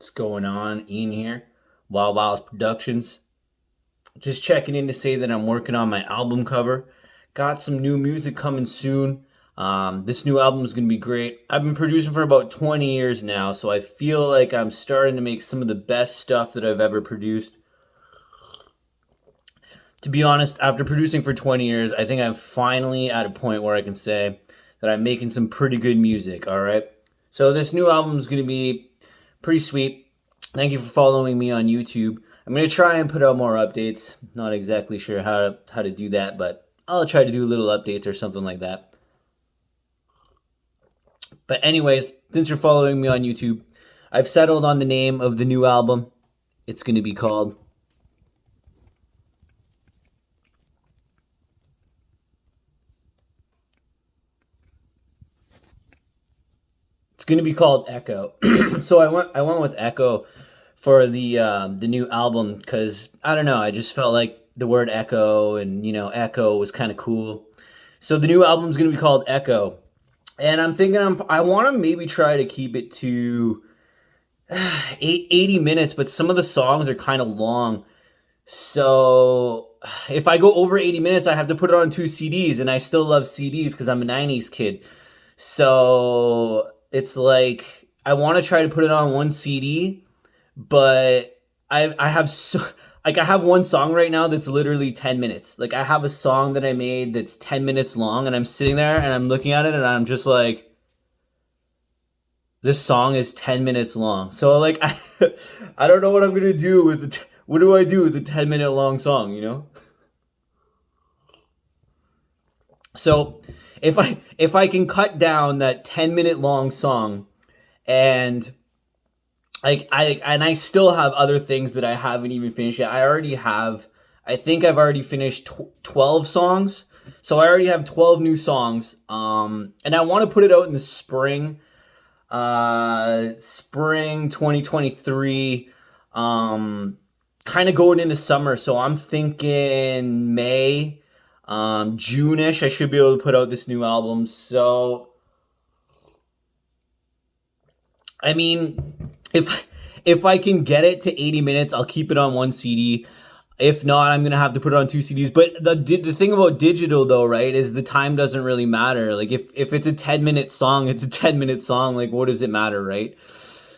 What's going on? Ian here, Wild Wild Productions. Just checking in to say that I'm working on my album cover. Got some new music coming soon. This new album is going to be great. I've been producing for about 20 years now, so I feel like I'm starting to make some of the best stuff that I've ever produced. To be honest, after producing for 20 years, I think I'm finally at a point where I can say that I'm making some pretty good music, all right? So this new album is going to be pretty sweet. Thank you for following me on YouTube. I'm going to try and put out more updates. Not exactly sure how to do that, but I'll try to do little updates or something like that. But anyways, since you're following me on YouTube, I've settled on the name of the new album. It's going to be called Echo. So I went with Echo for the new album because I don't know. I just felt like the word Echo and Echo was kind of cool. So the new album's gonna be called Echo, and I'm thinking I want to maybe try to keep it to 80 minutes, but some of the songs are kind of long. So if I go over 80 minutes, I have to put it on two CDs, and I still love CDs because I'm a 90s kid. So it's like I want to try to put it on one CD, but I have so like I have one song right now that's literally 10 minutes. Like I have a song that I made that's 10 minutes long, and I'm sitting there and I'm looking at it and I'm just like, this song is 10 minutes long. So like I don't know what I'm going to do with what do I do with a 10-minute long song? So if I can cut down that 10-minute long song, and I still have other things that I haven't even finished yet. I think I've already finished 12 songs. So I already have 12 new songs. And I want to put it out in the spring 2023. Kind of going into summer. So I'm thinking May, June-ish, I should be able to put out this new album. So I mean, if I can get it to 80 minutes, I'll keep it on one CD. If not, I'm gonna have to put it on two CDs. But the thing about digital though, right, is the time doesn't really matter. Like if it's a 10-minute song, it's a 10-minute song. Like what does it matter, right?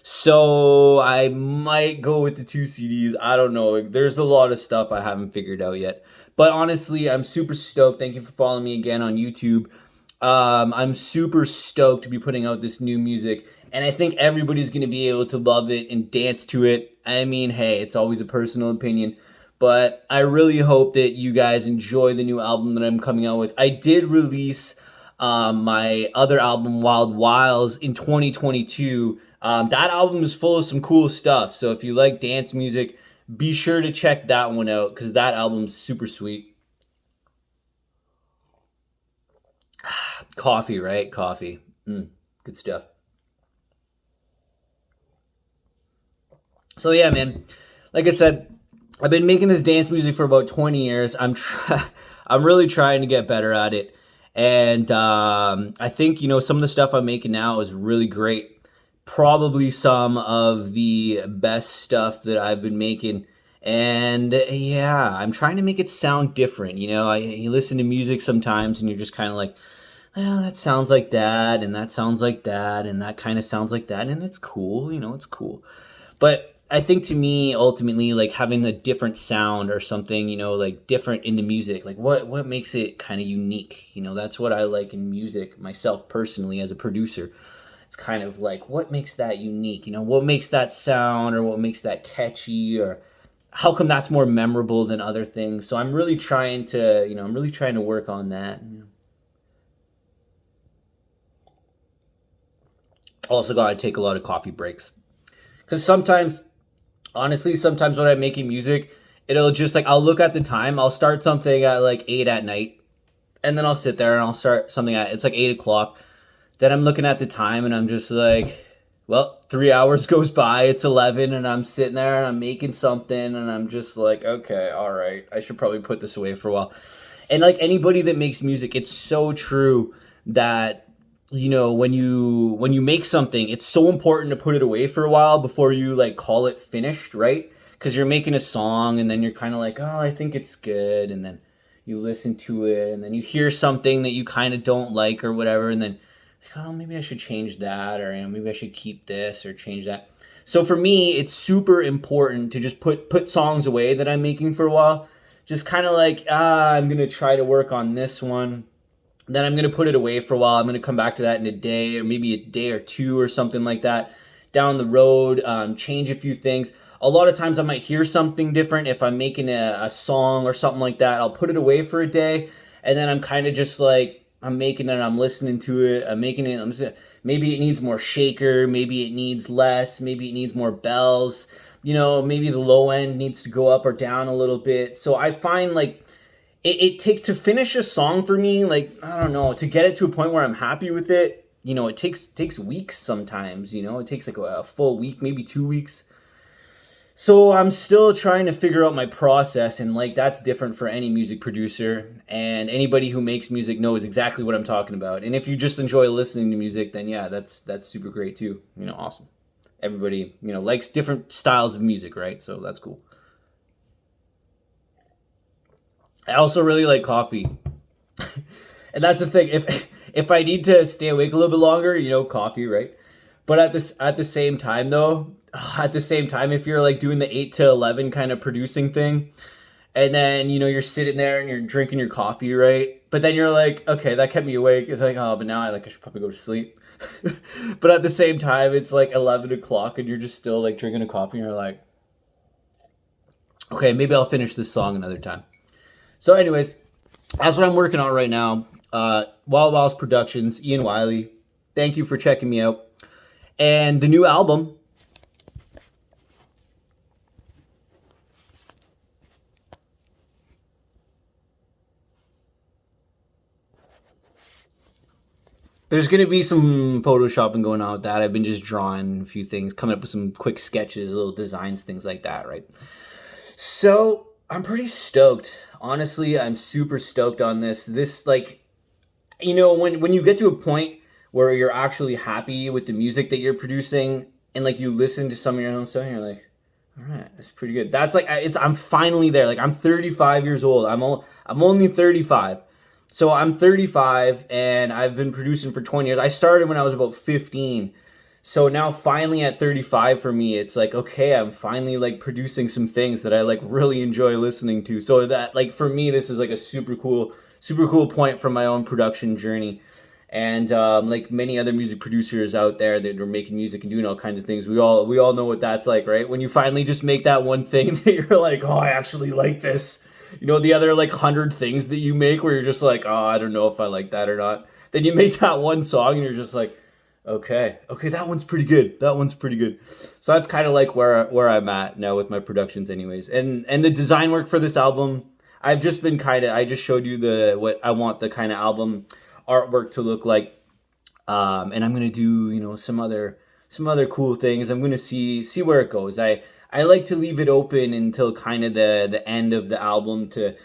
So I might go with the two CDs. I don't know. Like, there's a lot of stuff I haven't figured out yet. But honestly, I'm super stoked. Thank you for following me again on YouTube. I'm super stoked to be putting out this new music, and I think everybody's gonna be able to love it and dance to it. I mean, hey, it's always a personal opinion, but I really hope that you guys enjoy the new album that I'm coming out with. I did release my other album, Wild Wilds, in 2022. That album is full of some cool stuff. So if you like dance music, be sure to check that one out because that album's super sweet. Coffee, right? Coffee. Good stuff. So yeah, man. Like I said, I've been making this dance music for about 20 years. I'm really trying to get better at it, and I think some of the stuff I'm making now is really great. Probably some of the best stuff that I've been making. And yeah, I'm trying to make it sound different. You listen to music sometimes and you're just kind of like, well, that sounds like that, and that sounds like that, and that kind of sounds like that, and it's cool, it's cool. But I think to me, ultimately, like having a different sound or something, like different in the music, like what makes it kind of unique. That's what I like in music myself personally as a producer. It's kind of like what makes that unique, what makes that sound or what makes that catchy, or how come that's more memorable than other things. So I'm really trying to work on that. Also got to take a lot of coffee breaks because sometimes, honestly, sometimes when I'm making music, it'll just like I'll look at the time. I'll start something at like 8 at night, and then I'll sit there and I'll start something at it's like 8 o'clock. Then I'm looking at the time and I'm just like, well, 3 hours goes by. It's 11, and I'm sitting there and I'm making something, and I'm just like, okay, all right, I should probably put this away for a while. And like anybody that makes music, it's so true that when you make something, it's so important to put it away for a while before you like call it finished, right? Because you're making a song and then you're kind of like, oh, I think it's good, and then you listen to it and then you hear something that you kind of don't like or whatever, and then like, oh, maybe I should change that, or maybe I should keep this or change that. So for me, it's super important to just put songs away that I'm making for a while. Just kind of like, I'm gonna try to work on this one, then I'm going to put it away for a while. I'm going to come back to that in a day or maybe a day or two or something like that down the road, change a few things. A lot of times I might hear something different if I'm making a song or something like that. I'll put it away for a day, and then I'm kind of just like, I'm making it, I'm listening to it, I'm making it, maybe it needs more shaker, maybe it needs less, maybe it needs more bells, maybe the low end needs to go up or down a little bit. So I find like, it takes to finish a song for me, like, I don't know, to get it to a point where I'm happy with it, it takes weeks sometimes, it takes like a full week, maybe 2 weeks. So I'm still trying to figure out my process, and like that's different for any music producer, and anybody who makes music knows exactly what I'm talking about. And if you just enjoy listening to music, then yeah, that's super great too. Awesome. Everybody, likes different styles of music, right? So that's cool. I also really like coffee. And that's the thing. If I need to stay awake a little bit longer, coffee, right? But at the same time though, if you're like doing the 8 to 11 kind of producing thing, and then you're sitting there and you're drinking your coffee, right? But then you're like, okay, that kept me awake. It's like, oh, but now I should probably go to sleep. But at the same time, it's like 11 o'clock and you're just still like drinking a coffee, and you're like, okay, maybe I'll finish this song another time. So anyways, that's what I'm working on right now. Wild Wilds Productions, Ian Wiley. Thank you for checking me out. And the new album, there's going to be some photoshopping going on with that. I've been just drawing a few things, coming up with some quick sketches, little designs, things like that, right? So I'm pretty stoked. Honestly, I'm super stoked on this. This, like, when you get to a point where you're actually happy with the music that you're producing, and like you listen to some of your own stuff and you're like, all right, that's pretty good. That's like, I'm finally there. Like, I'm 35 years old. I'm only 35. So I'm 35 and I've been producing for 20 years. I started when I was about 15. So now finally at 35 for me, it's like, okay, I'm finally like producing some things that I like really enjoy listening to. So that, like, for me, this is like a super cool point from my own production journey. And like many other music producers out there that are making music and doing all kinds of things, we all know what that's like, right? When you finally just make that one thing that you're like, oh, I actually like this. The other like 100 things that you make where you're just like, oh, I don't know if I like that or not. Then you make that one song and you're just like, okay, that one's pretty good. That one's pretty good. So that's kind of like where I'm at now with my productions, anyways. And the design work for this album, I just showed you what I want the kind of album artwork to look like, and I'm gonna do some other cool things. I'm gonna see where it goes. I like to leave it open until kind of the end of the album to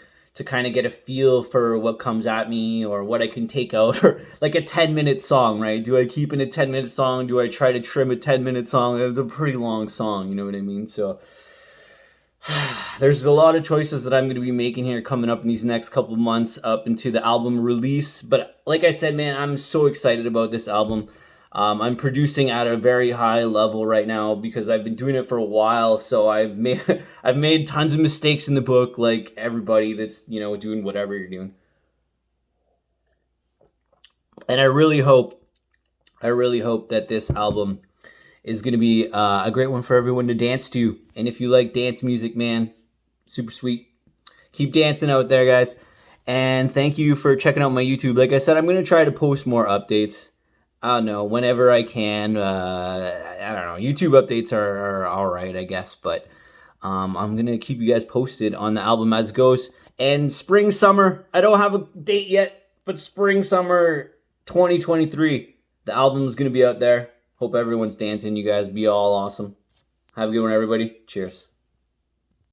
kind of get a feel for what comes at me or what I can take out, or like a 10-minute song, right? Do I keep in a 10-minute song? Do I try to trim a 10-minute song? It's a pretty long song, you know what I mean? So there's a lot of choices that I'm going to be making here coming up in these next couple months up into the album release. But like I said, man, I'm so excited about this album. I'm producing at a very high level right now because I've been doing it for a while. So I've made tons of mistakes in the book, like everybody that's doing whatever you're doing. And I really hope that this album is going to be a great one for everyone to dance to. And if you like dance music, man, super sweet. Keep dancing out there, guys. And thank you for checking out my YouTube. Like I said, I'm going to try to post more updates. I don't know, whenever I can. I don't know. YouTube updates are all right, I guess. But I'm going to keep you guys posted on the album as it goes. And spring, summer, I don't have a date yet, but spring, summer 2023, the album is going to be out there. Hope everyone's dancing. You guys be all awesome. Have a good one, everybody. Cheers.